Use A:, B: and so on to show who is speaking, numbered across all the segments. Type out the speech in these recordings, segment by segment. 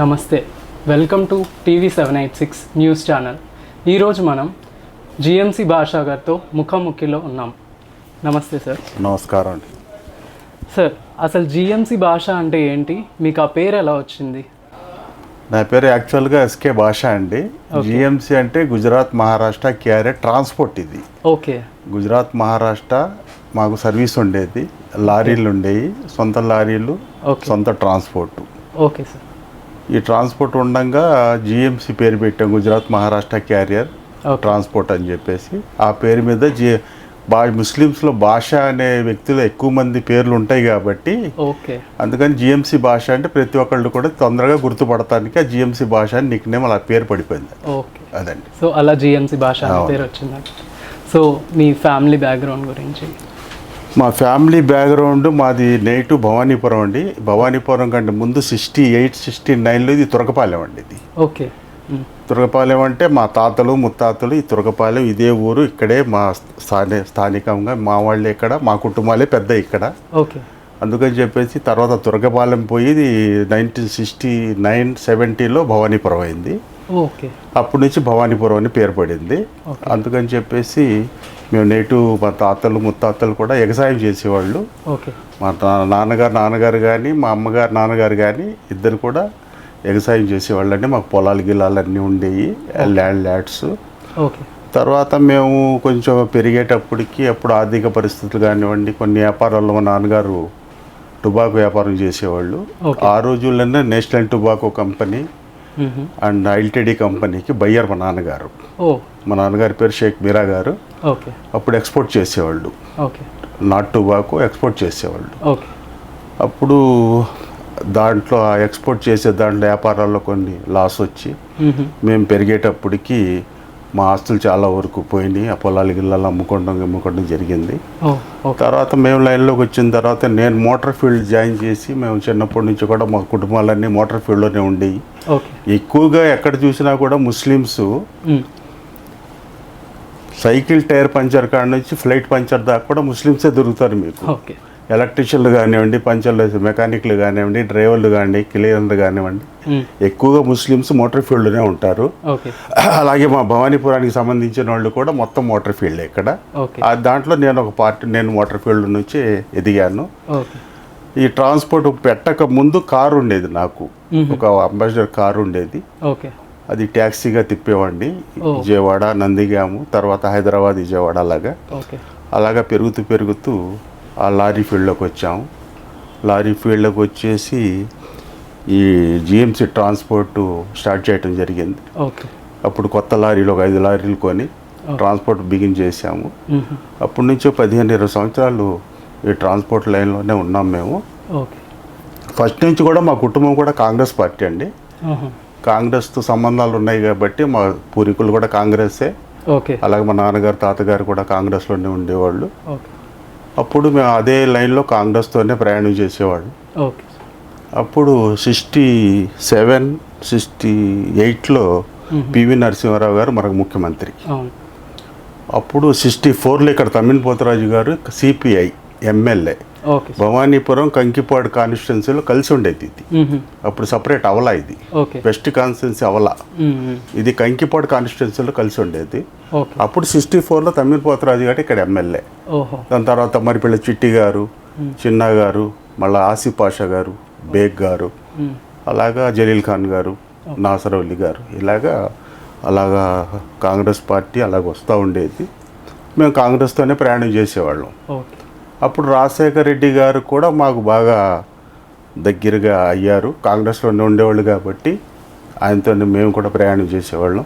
A: నమస్తే, welcome to TV 786 news channel. ఈరోజు మనం జిఎంసి భాషా గారితో ముఖాముఖిలో ఉన్నాం. నమస్తే సార్.
B: నమస్కారం అండి.
A: సార్, అసలు జిఎంసి భాష అంటే ఏంటి? మీకు ఆ పేరు ఎలా వచ్చింది?
B: నా పేరు యాక్చువల్గా ఎస్కే భాష అండి. జిఎంసి అంటే గుజరాత్ మహారాష్ట్ర క్యారియర్ ట్రాన్స్పోర్ట్. ఇది
A: ఓకే.
B: గుజరాత్ మహారాష్ట్ర మాకు సర్వీస్ ఉండేది, లారీలు ఉండేవి, సొంత లారీలు, సొంత ట్రాన్స్పోర్ట్.
A: Okay sir.
B: ఈ ట్రాన్స్పోర్ట్ ఉండగా జిఎంసి పేరు పెట్టాం, గుజరాత్ మహారాష్ట్ర క్యారియర్ ట్రాన్స్పోర్ట్ అని చెప్పేసి. ఆ పేరు మీద ముస్లిమ్స్లో భాష అనే వ్యక్తులు ఎక్కువ మంది పేర్లు ఉంటాయి కాబట్టి అందుకని జిఎంసి భాష అంటే ప్రతి ఒక్కళ్ళు కూడా తొందరగా గుర్తుపడటానికి ఆ జిఎంసి భాష అని నిక్ నేమ్ అలా పేరు పడిపోయింది. అదండి.
A: సో అలా జిఎంసి భాష పేరు వచ్చిందండి. సో మీ ఫ్యామిలీ బ్యాక్గ్రౌండ్ గురించి?
B: మా ఫ్యామిలీ బ్యాక్గ్రౌండ్ మాది నేటివ్ భవానీపురం అండి. భవానీపురం కంటే ముందు 68, 69లో ఇది తురకపాలెం అండి. ఇది
A: ఓకే.
B: తురకపాలెం అంటే మా తాతలు ముత్తాతలు ఈ తురకపాలెం ఇదే ఊరు, ఇక్కడే మా స్థానికంగా మా వాళ్ళే, ఇక్కడ మా కుటుంబాలే పెద్ద ఇక్కడ.
A: ఓకే.
B: అందుకని చెప్పేసి తర్వాత తురకపాలెం పోయి 1969, 70లో భవానీపురం అయింది.
A: ఓకే.
B: అప్పటి నుంచి భవానీపురం అని పేరు పడింది. అందుకని చెప్పేసి మేము నేటివ్ మా తాతలు ముత్తాతలు కూడా వ్యవసాయం చేసేవాళ్ళు.
A: ఓకే.
B: మా నాన్నగారు కానీ మా అమ్మగారు నాన్నగారు కానీ ఇద్దరు కూడా వ్యవసాయం చేసేవాళ్ళు అండి. మాకు పొలాలు గిలాలు అన్నీ ఉండేవి, ల్యాడ్స్.
A: ఓకే.
B: తర్వాత మేము కొంచెం పెరిగేటప్పటికి అప్పుడు ఆర్థిక పరిస్థితులు కానివ్వండి, కొన్ని వ్యాపారాల్లో మా నాన్నగారు టొబాకో వ్యాపారం చేసేవాళ్ళు. ఆ రోజుల్లోనే national tobacco company and LTD కంపెనీకి బయ్యర్ మా నాన్నగారు. మా నాన్నగారి పేరు షేక్ మీరా గారు. అప్పుడు ఎక్స్పోర్ట్ చేసేవాళ్ళు, నాట్ టొబాకో ఎక్స్పోర్ట్ చేసేవాళ్ళు. అప్పుడు దాంట్లో ఎక్స్పోర్ట్ చేసే దాంట్లో వ్యాపారాల్లో కొన్ని లాస్ వచ్చి మేము పెరిగేటప్పటికి మా ఆస్తులు చాలా వరకు పోయినాయి. ఆ పొలాలు గిల్లాలు అమ్ముకోవడం జరిగింది. తర్వాత మేము లైన్లోకి వచ్చిన తర్వాత నేను మోటార్ ఫీల్డ్ జాయిన్ చేసి మేము చిన్నప్పటి నుంచి కూడా మా కుటుంబాలన్నీ మోటార్ ఫీల్డ్లోనే ఉండేవి. ఎక్కువగా ఎక్కడ చూసినా కూడా ముస్లిమ్స్ సైకిల్ టైర్ పంచర్ కాడ నుంచి ఫ్లైట్ పంచర్ దాకా కూడా ముస్లిమ్సే దొరుకుతారు మీకు. ఎలక్ట్రీషియన్లు కానివ్వండి, పంచర్లు మెకానిక్లు కానివ్వండి, డ్రైవర్లు కానివ్వండి, క్లీనర్లు కానివ్వండి, ఎక్కువగా ముస్లిమ్స్ మోటార్ ఫీల్డ్లోనే ఉంటారు. అలాగే మా భవానీపురానికి సంబంధించిన వాళ్ళు కూడా మొత్తం మోటార్ ఫీల్డ్ ఇక్కడ. దాంట్లో నేను ఒక నేను మోటార్ ఫీల్డ్ నుంచి ఎదిగాను. ఈ ట్రాన్స్పోర్ట్ పెట్టక ముందు కారు ఉండేది నాకు, ఒక అంబాసిడర్ కారు ఉండేది. అది ట్యాక్సీగా తిప్పేవాడిని. విజయవాడ, నందిగాము, తర్వాత హైదరాబాద్, విజయవాడ అలాగా పెరుగుతూ ఆ లారీ ఫీల్డ్లోకి వచ్చాము. లారీ ఫీల్డ్లోకి వచ్చేసి ఈ జిఎంసి ట్రాన్స్పోర్ట్ స్టార్ట్ చేయడం జరిగింది. అప్పుడు కొత్త లారీలు ఒక 5 లారీలు కొని ట్రాన్స్పోర్ట్ బిగిన్ చేసాము. అప్పటి నుంచి 15-20 సంవత్సరాలు ఈ ట్రాన్స్పోర్ట్ లైన్లోనే ఉన్నాం మేము. ఫస్ట్ నుంచి కూడా మా కుటుంబం కూడా కాంగ్రెస్ పార్టీ అండి. కాంగ్రెస్తో సంబంధాలు ఉన్నాయి కాబట్టి మా పూర్వీకులు కూడా కాంగ్రెస్సే. అలాగే మా నాన్నగారు తాతగారు కూడా కాంగ్రెస్లోనే ఉండేవాళ్ళు. అప్పుడు మేము అదే లైన్లో కాంగ్రెస్తోనే ప్రయాణం చేసేవాళ్ళు. అప్పుడు 67, 68లో పివి నరసింహారావు గారు మనకు ముఖ్యమంత్రి. అప్పుడు 64లో ఇక్కడ తమ్మిన పోతరాజు గారు సిపిఐ ఎమ్మెల్యే. భవానీపురం కంకిపాడు కాన్స్టిట్యున్సీలో కలిసి ఉండేది. ఇది అప్పుడు సపరేట్ అవలా, ఇది వెస్ట్ కాన్స్టిట్యున్సీ అవలా, ఇది కంకిపాడు కాన్స్టిట్యున్సీలో కలిసి ఉండేది. అప్పుడు 64లో తమ్మిన పోతరాజు గారు ఇక్కడ ఎమ్మెల్యే. దాని తర్వాత మరిపిల్ల చిట్టి గారు, చిన్న గారు, మళ్ళీ ఆసిఫ్ పాషా గారు, బేగ్ గారు, అలాగా జలీల్ ఖాన్ గారు, నాసరవల్లి గారు, అలాగా కాంగ్రెస్ పార్టీ అలాగ వస్తూ ఉండేది. మేము కాంగ్రెస్తోనే ప్రయాణం చేసేవాళ్ళం. అప్పుడు రాజశేఖర రెడ్డి గారు కూడా మాకు బాగా దగ్గరగా అయ్యారు, కాంగ్రెస్లోనే ఉండేవాళ్ళు కాబట్టి ఆయనతోనే మేము కూడా ప్రయాణం చేసేవాళ్ళం.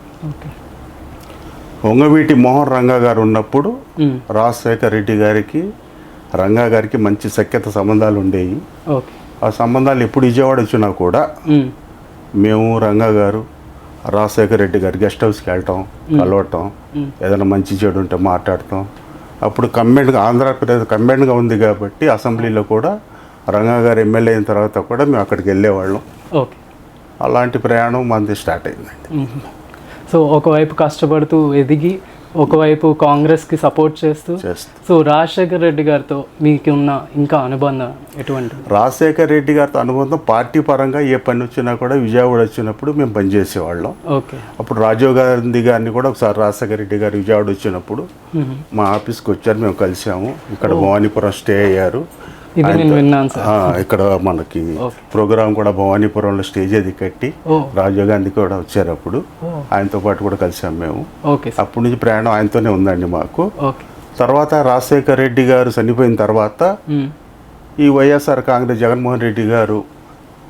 B: వంగవీటి మోహన్ రంగా గారు ఉన్నప్పుడు రాజశేఖర రెడ్డి గారికి రంగా గారికి మంచి సఖ్యత సంబంధాలు ఉండేవి. ఆ సంబంధాలు ఎప్పుడు విజయవాడ వచ్చినా కూడా మేము రంగా గారు రాజశేఖర రెడ్డి గారు గెస్ట్ హౌస్కి వెళ్ళటం, కలవటం, ఏదైనా మంచి చెడు ఉంటే మాట్లాడటం. అప్పుడు ఆంధ్రప్రదేశ్ కంబైన్డ్గా ఉంది కాబట్టి అసెంబ్లీలో కూడా రంగా గారు ఎమ్మెల్యే అయిన తర్వాత కూడా మేము అక్కడికి వెళ్ళేవాళ్ళం. అలాంటి ప్రయాణం మనది స్టార్ట్ అయిందండి.
A: సో ఒకవైపు కష్టపడుతూ ఎదిగి ఒకవైపు కాంగ్రెస్కి సపోర్ట్ చేస్తూ సో రాజశేఖర్ రెడ్డి గారితో మీకు ఉన్న ఇంకా అనుబంధం ఎటువంటి?
B: రాజశేఖర్ రెడ్డి గారితో అనుబంధం పార్టీ పరంగా ఏ పని వచ్చినా కూడా విజయవాడ వచ్చినప్పుడు మేము పనిచేసేవాళ్ళం.
A: ఓకే.
B: అప్పుడు రాజీవ్ గాంధీ గారిని కూడా ఒకసారి రాజశేఖర్ రెడ్డి గారు విజయవాడ వచ్చినప్పుడు మా ఆఫీస్కి వచ్చారు, మేము కలిసాము. ఇక్కడ భవానీపురం స్టే అయ్యారు.
A: ఇది నేను విన్నాను సార్.
B: ఇక్కడ మనకి ప్రోగ్రామ్ కూడా భవానీపురంలో స్టేజ్ అది కట్టి రాజీవ్ గాంధీ కూడా వచ్చారు. అప్పుడు ఆయనతో పాటు కూడా కలిసాం మేము. అప్పటి నుంచి ప్రయాణం ఆయనతోనే ఉందండి మాకు. తర్వాత రాజశేఖర్ రెడ్డి గారు చనిపోయిన తర్వాత ఈ వైఎస్ఆర్ కాంగ్రెస్ జగన్మోహన్ రెడ్డి గారు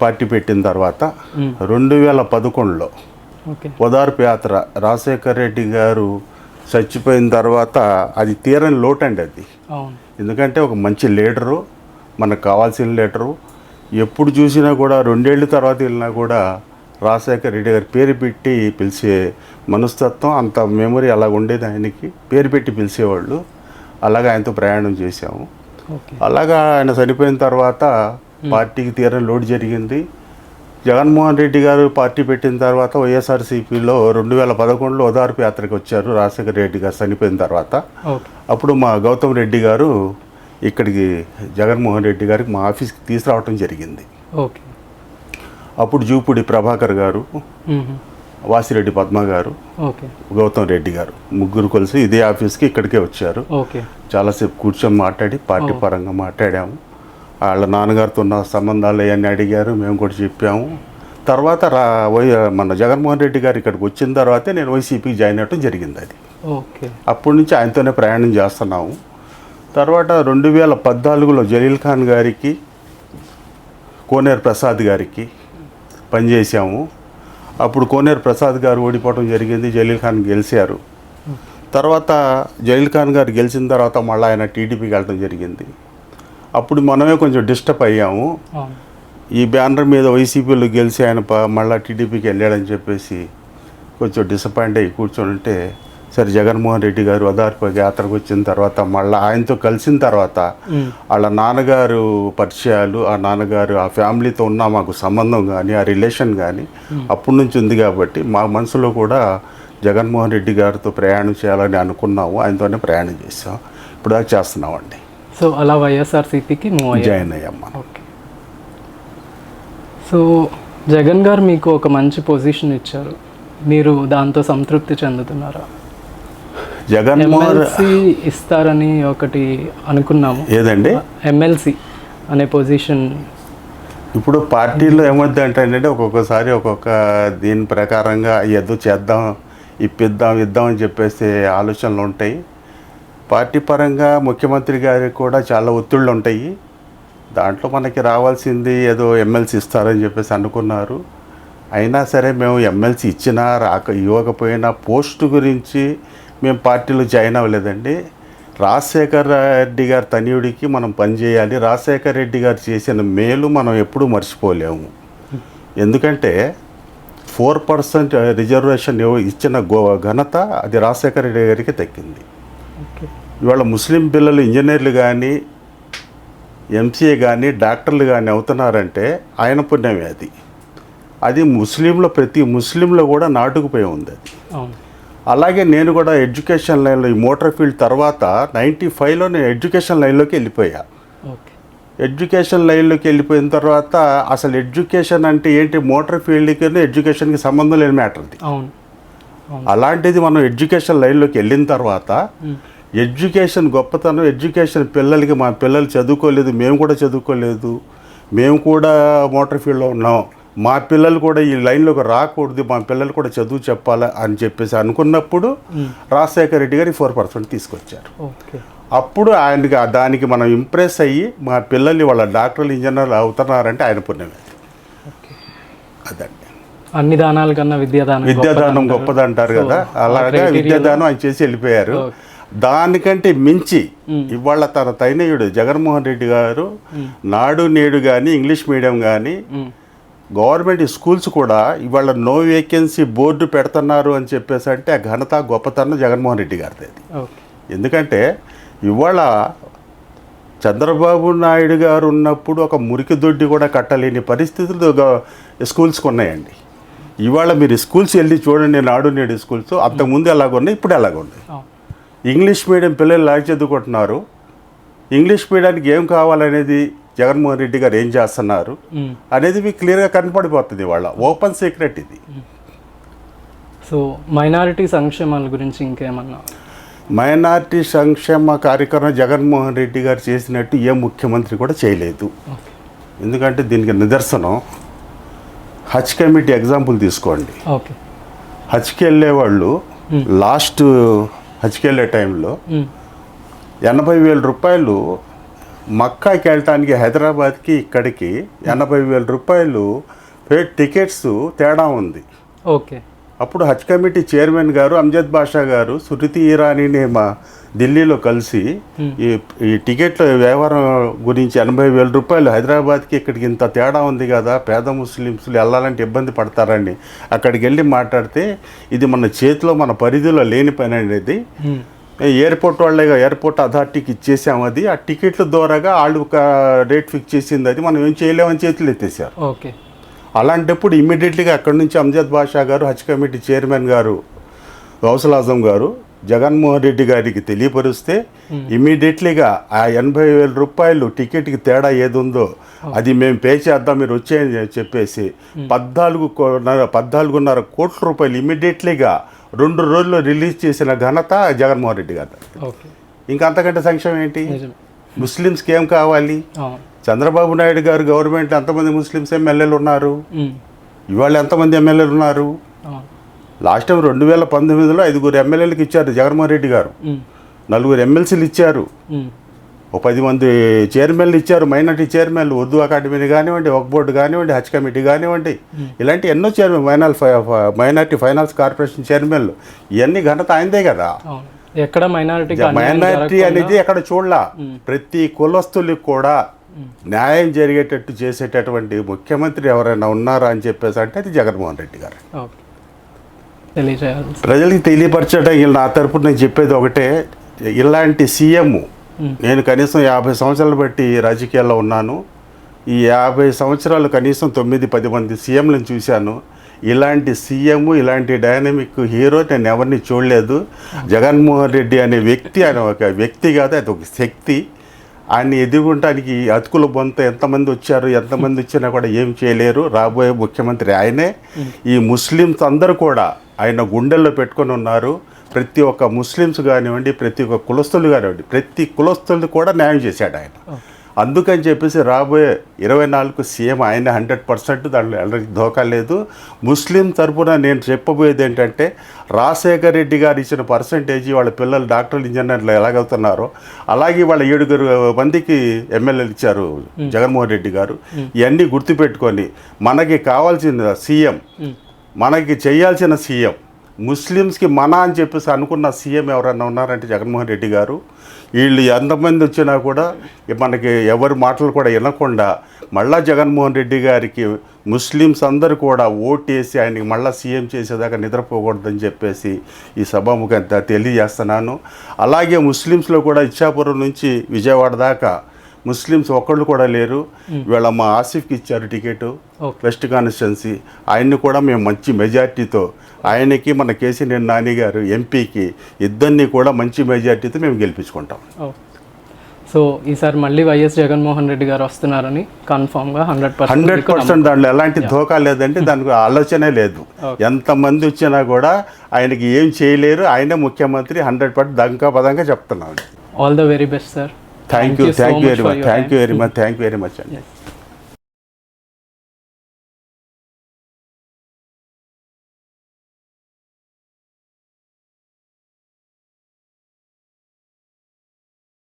B: పార్టీ పెట్టిన తర్వాత 2011లో ఓదార్పు యాత్ర రాజశేఖర్ రెడ్డి గారు చచ్చిపోయిన తర్వాత అది తీరని లోటు అండి అది. ఎందుకంటే ఒక మంచి లీడరు, మనకు కావాల్సిన లీడరు. ఎప్పుడు చూసినా కూడా 2 ఏళ్ళ తర్వాత వెళ్ళినా కూడా రాజశేఖర్ రెడ్డి గారి పేరు పెట్టి పిలిచే మనస్తత్వం, అంత మెమరీ అలా ఉండేది ఆయనకి. పేరు పెట్టి పిలిచేవాళ్ళు. అలాగా ఆయనతో ప్రయాణం చేశాము. అలాగా ఆయన చనిపోయిన తర్వాత పార్టీకి తీరని లోటు జరిగింది. జగన్మోహన్ రెడ్డి గారు పార్టీ పెట్టిన తర్వాత వైఎస్ఆర్సీపీలో 2011లో ఓదార్పు యాత్రకు వచ్చారు రాజశేఖర్ రెడ్డి గారు చనిపోయిన తర్వాత. అప్పుడు మా గౌతమ్ రెడ్డి గారు ఇక్కడికి జగన్మోహన్ రెడ్డి గారికి మా ఆఫీస్కి తీసుకురావటం జరిగింది. అప్పుడు జూపూడి ప్రభాకర్ గారు, వాసిరెడ్డి పద్మ గారు, గౌతమ్ రెడ్డి గారు ముగ్గురు కలిసి ఇదే ఆఫీస్కి ఇక్కడికే వచ్చారు. చాలాసేపు కూర్చొని మాట్లాడి పార్టీ పరంగా మాట్లాడాము. వాళ్ళ నాన్నగారితో ఉన్న సంబంధాలు అవన్నీ అడిగారు, మేము కూడా చెప్పాము. తర్వాత మన జగన్మోహన్ రెడ్డి గారు ఇక్కడికి వచ్చిన తర్వాతే నేను వైసీపీకి జాయిన్ అవ్వడం జరిగింది. అది అప్పటి నుంచి ఆయనతోనే ప్రయాణం చేస్తున్నాము. తర్వాత 2014లో జలీల్ ఖాన్ గారికి, కోనేరు ప్రసాద్ గారికి పనిచేసాము. అప్పుడు కోనేరు ప్రసాద్ గారు ఓడిపోవడం జరిగింది, జలీల్ ఖాన్ గెలిచారు. తర్వాత జలీల్ ఖాన్ గారు గెలిచిన తర్వాత మళ్ళీ ఆయన టీడీపీకి వెళ్ళడం జరిగింది. అప్పుడు మనమే కొంచెం డిస్టర్బ్ అయ్యాము. ఈ బ్యానర్ మీద వైసీపీలో గెలిచి ఆయన మళ్ళీ టీడీపీకి వెళ్ళాడని చెప్పేసి కొంచెం డిసప్పాయింట్ అయ్యి కూర్చొని ఉంటే, సరే జగన్మోహన్ రెడ్డి గారు ఓదార్పు యాత్రకు వచ్చిన తర్వాత మళ్ళీ ఆయనతో కలిసిన తర్వాత వాళ్ళ నాన్నగారు పరిచయాలు, ఆ నాన్నగారు ఆ ఫ్యామిలీతో ఉన్న మాకు సంబంధం కానీ ఆ రిలేషన్ కానీ అప్పటి నుంచి ఉంది. కాబట్టి మా మనసులో కూడా జగన్మోహన్ రెడ్డి గారితో ప్రయాణం చేయాలని అనుకున్నాము. ఆయనతోనే ప్రయాణం చేసాం, ఇప్పుడు దాకా చేస్తున్నామండి.
A: సో అలా వైఎస్ఆర్సీపీకి
B: జాయిన్ అయ్యామ్మా.
A: ఓకే. సో జగన్ గారు మీకు ఒక మంచి పొజిషన్ ఇచ్చారు, మీరు దాంతో సంతృప్తి చెందుతున్నారా?
B: జగన్మోహన్
A: ఇస్తారని ఒకటి అనుకున్నాము.
B: ఏదండి?
A: ఎమ్మెల్సీ అనే పొజిషన్.
B: ఇప్పుడు పార్టీలో ఏమవుద్ది అంటే ఒక్కొక్కసారి ఒక్కొక్క దీని ప్రకారంగా ఏదో చేద్దాం, ఇద్దాం అని చెప్పేసి ఆలోచనలు ఉంటాయి. పార్టీ పరంగా ముఖ్యమంత్రి గారికి కూడా చాలా ఒత్తిళ్ళు ఉంటాయి. దాంట్లో మనకి రావాల్సింది ఏదో ఎమ్మెల్సీ ఇస్తారని చెప్పేసి అనుకున్నారు. అయినా సరే మేము ఎమ్మెల్సీ ఇచ్చినా ఇవ్వకపోయినా పోస్టు గురించి మేము పార్టీలో జాయిన్ అవ్వలేదండి. రాజశేఖర్ రెడ్డి గారి తనయుడికి మనం పనిచేయాలి. రాజశేఖర్ రెడ్డి గారు చేసిన మేలు మనం ఎప్పుడూ మర్చిపోలేము. ఎందుకంటే 4% రిజర్వేషన్ ఇచ్చిన ఘనత అది రాజశేఖర్ రెడ్డి గారికి దక్కింది. ఇవాళ ముస్లిం పిల్లలు ఇంజనీర్లు కానీ, ఎంసీఏ కానీ, డాక్టర్లు కానీ అవుతున్నారంటే ఆయన పుణ్యమే. అది ముస్లింలో ప్రతి ముస్లింలో కూడా నాటుకుపోయి ఉంది అది. అలాగే నేను కూడా ఎడ్యుకేషన్ లైన్లో ఈ మోటార్ ఫీల్డ్ తర్వాత 95లో నేను ఎడ్యుకేషన్ లైన్లోకి వెళ్ళిపోయా. ఎడ్యుకేషన్ లైన్లోకి వెళ్ళిపోయిన తర్వాత అసలు ఎడ్యుకేషన్ అంటే ఏంటి, మోటార్ ఫీల్డ్కి ఎడ్యుకేషన్కి సంబంధం లేని మ్యాటర్ అది. అలాంటిది మనం ఎడ్యుకేషన్ లైన్లోకి వెళ్ళిన తర్వాత ఎడ్యుకేషన్ గొప్పతనం, ఎడ్యుకేషన్ పిల్లలకి, మా పిల్లలు చదువుకోలేదు, మేము కూడా చదువుకోలేదు, మేము కూడా మోటార్ ఫీల్డ్లో ఉన్నాం, మా పిల్లలు కూడా ఈ లైన్లోకి రాకూడదు, మా పిల్లలు కూడా చదువు చెప్పాలి అని చెప్పేసి అనుకున్నప్పుడు రాజశేఖర్ రెడ్డి గారు 4% తీసుకొచ్చారు. అప్పుడు ఆయనకి దానికి మనం ఇంప్రెస్ అయ్యి మా పిల్లల్ని వాళ్ళ డాక్టర్లు, ఇంజనీర్లు అవుతున్నారంటే ఆయన పుణ్యమే. అదండి.
A: అన్ని దానాల కన్నా
B: విద్యాదానం గొప్పది అంటారు కదా, అలాగే విద్యాదానం ఆయన చేసి వెళ్ళిపోయారు. దానికంటే మించి ఇవాళ తన తనయుడు జగన్మోహన్ రెడ్డి గారు నాడు నేడు కానీ, ఇంగ్లీష్ మీడియం కానీ, గవర్నమెంట్ స్కూల్స్ కూడా ఇవాళ నో వేకెన్సీ బోర్డు పెడుతున్నారు అని చెప్పేసి అంటే ఆ ఘనత, గొప్పతనం జగన్మోహన్ రెడ్డి గారిది. ఎందుకంటే ఇవాళ చంద్రబాబు నాయుడు గారు ఉన్నప్పుడు ఒక మురికి దొడ్డి కూడా కట్టలేని పరిస్థితులు స్కూల్స్కి ఉన్నాయండి. ఇవాళ మీరు స్కూల్స్ వెళ్ళి చూడండి, నాడు నేడు స్కూల్స్ అంతకుముందు ఎలాగున్నాయి, ఇప్పుడు ఎలాగున్నాయి. ఇంగ్లీష్ మీడియం పిల్లలు లాగా చదువుకుంటున్నారు. ఇంగ్లీష్ మీడియానికి ఏం కావాలనేది జగన్మోహన్ రెడ్డి గారు ఏం చేస్తున్నారు అనేది మీకు క్లియర్గా కనపడిపోతుంది. వాళ్ళ ఓపెన్ సీక్రెట్ ఇది.
A: సో మైనారిటీ సంక్షేమాల గురించి ఇంకేమన్నా?
B: మైనారిటీ సంక్షేమ కార్యక్రమం జగన్మోహన్ రెడ్డి గారు చేసినట్టు ఏ ముఖ్యమంత్రి కూడా చేయలేదు. ఎందుకంటే దీనికి నిదర్శనం హజ్ కమిటీ ఎగ్జాంపుల్ తీసుకోండి.
A: ఓకే.
B: హజ్కి వెళ్ళే వాళ్ళు లాస్ట్ హజ్కి వెళ్ళే టైంలో 80,000 రూపాయలు మక్కాకి వెళ్ళటానికి హైదరాబాద్కి ఇక్కడికి 80,000 రూపాయలు టికెట్స్ తేడా ఉంది.
A: ఓకే.
B: అప్పుడు హజ్ కమిటీ చైర్మన్ గారు అంజద్ బాషా గారు శృతి ఇరానీని మా ఢిల్లీలో కలిసి ఈ టికెట్ల వ్యవహారం గురించి 80,000 రూపాయలు హైదరాబాద్కి ఇక్కడికి ఇంత తేడా ఉంది కదా, పేద ముస్లిమ్స్లు వెళ్ళాలంటే ఇబ్బంది పడతారండి. అక్కడికి వెళ్ళి మాట్లాడితే ఇది మన చేతిలో మన పరిధిలో లేని పని అనేది, ఎయిర్పోర్ట్ వాళ్ళే ఎయిర్పోర్ట్ అథారిటీకి ఇచ్చేసాము, అది ఆ టికెట్ల ద్వారాగా వాళ్ళు ఒక రేట్ ఫిక్స్ చేసింది, అది మనం ఏం చేయలేమని చేతులు ఎత్తేసారు.
A: ఓకే.
B: అలాంటప్పుడు ఇమ్మీడియట్లీగా అక్కడి నుంచి అంజద్ బాషా గారు హజ్ కమిటీ చైర్మన్ గారు గౌసుల్ ఆజం గారు జగన్మోహన్ రెడ్డి గారికి తెలియపరిస్తే ఇమ్మీడియట్లీగా ఆ 80,000 రూపాయలు టికెట్కి తేడా ఏది ఉందో అది మేము పే చేద్దాం మీరు వచ్చేయని చెప్పేసి 14.5 కోట్ల రూపాయలు ఇమ్మీడియట్లీగా 2 రోజుల్లో రిలీజ్ చేసిన ఘనత జగన్మోహన్ రెడ్డి గారు. ఇంకా అంతకంటే సంక్షేమం ఏంటి? ముస్లిమ్స్కి ఏం కావాలి? చంద్రబాబు నాయుడు గారు గవర్నమెంట్ ఎంతమంది ముస్లిమ్స్ ఎమ్మెల్యేలు ఉన్నారు? ఇవాళ ఎంతమంది ఎమ్మెల్యేలు ఉన్నారు? లాస్ట్ టైం 2019లో 5 ఎమ్మెల్యేలకు ఇచ్చారు జగన్మోహన్ రెడ్డి గారు, 4 ఎమ్మెల్సీలు ఇచ్చారు, 10 మంది చైర్మన్లు ఇచ్చారు, మైనార్టీ చైర్మన్లు, ఉర్దూ అకాడమీని కానివ్వండి, వక్ఫ్ బోర్డు కానివ్వండి, హజ్ కమిటీ కానివ్వండి, ఇలాంటి ఎన్నో చైర్మన్, మైనార్టీ ఫైనాన్స్ కార్పొరేషన్ చైర్మన్లు, ఇవన్నీ ఘనత ఆయనదే కదా.
A: ఎక్కడ
B: మైనార్టీ అనేది ఎక్కడ చూడలా. ప్రతి కులస్తులకు కూడా న్యాయం జరిగేటట్టు చేసేటటువంటి ముఖ్యమంత్రి ఎవరైనా ఉన్నారా అని చెప్పేసి అంటే అది జగన్మోహన్ రెడ్డి గారు. ప్రజలకి తెలియపరచడం నా తరపున నేను చెప్పేది ఒకటే, ఇలాంటి సీఎం నేను కనీసం 50 సంవత్సరాలు బట్టి రాజకీయాల్లో ఉన్నాను. ఈ 50 సంవత్సరాలు కనీసం 9-10 మంది సీఎంలను చూశాను. ఇలాంటి సీఎం, ఇలాంటి డైనమిక్ హీరో నేను ఎవరిని చూడలేదు. జగన్మోహన్ రెడ్డి అనే వ్యక్తి, ఆయన ఒక వ్యక్తి కాదు, అది ఒక శక్తి. ఆయన్ని ఎదుర్కొనడానికి అతుకుల బొంత ఎంతమంది వచ్చారు, ఎంతమంది వచ్చినా కూడా ఏం చేయలేరు. రాబోయే ముఖ్యమంత్రి ఆయనే. ఈ ముస్లిమ్స్ అందరూ కూడా ఆయన గుండెల్లో పెట్టుకొని ఉన్నారు. ప్రతి ఒక్క ముస్లిమ్స్ కానివ్వండి, ప్రతి ఒక్క కులస్తులు కానివ్వండి, ప్రతి కులస్తులు కూడా న్యాయం చేశాడు ఆయన. అందుకని చెప్పేసి రాబోయే 24 సీఎం ఆయన 100%, దాంట్లో ఎవరికి ధోకా లేదు. ముస్లిం తరఫున నేను చెప్పబోయేది ఏంటంటే, రాజశేఖర్ రెడ్డి గారు ఇచ్చిన పర్సంటేజీ వాళ్ళ పిల్లలు డాక్టర్లు, ఇంజనీర్లు ఎలాగవుతున్నారో అలాగే వాళ్ళ 7 మందికి ఎమ్మెల్యేలు ఇచ్చారు జగన్మోహన్ రెడ్డి గారు. ఇవన్నీ గుర్తుపెట్టుకొని మనకి కావాల్సిన సీఎం, మనకి చేయాల్సిన సీఎం, ముస్లిమ్స్కి మన అని చెప్పేసి అనుకున్న సీఎం ఎవరైనా ఉన్నారంటే జగన్మోహన్ రెడ్డి గారు. వీళ్ళు ఎంతమంది వచ్చినా కూడా మనకి ఎవరి మాటలు కూడా వినకుండా మళ్ళా జగన్మోహన్ రెడ్డి గారికి ముస్లిమ్స్ అందరూ కూడా ఓటేసి ఆయనకి మళ్ళీ సీఎం చేసేదాకా నిద్రపోకూడదని చెప్పేసి ఈ సభాముఖంగా తెలియజేస్తున్నాను. అలాగే ముస్లిమ్స్లో కూడా ఇచ్చాపురం నుంచి విజయవాడ దాకా ముస్లిమ్స్ ఒక్కళ్ళు కూడా లేరు. వీళ్ళ మా ఆసిఫ్కి ఇచ్చారు టికెట్, వెస్ట్ కాన్స్టిట్యున్సీ. ఆయన్ని కూడా మేము మంచి మెజార్టీతో, ఆయనకి మన కేసీఆర్ నాని గారు ఎంపీకి, ఇద్దరిని కూడా మంచి మెజార్టీతో మేము గెలిపించుకుంటాం.
A: సో ఈసారి మళ్ళీ వైఎస్ జగన్మోహన్ రెడ్డి గారు వస్తున్నారని కన్ఫామ్గా
B: 100% దాంట్లో ఎలాంటి ధోకా లేదంటే దానికి ఆలోచనే లేదు. ఎంతమంది వచ్చినా కూడా ఆయనకి ఏం చేయలేరు. ఆయనే ముఖ్యమంత్రి 100% దంకా పదంగా చెప్తున్నాను.
A: All the very best sir.
B: Thank you very much.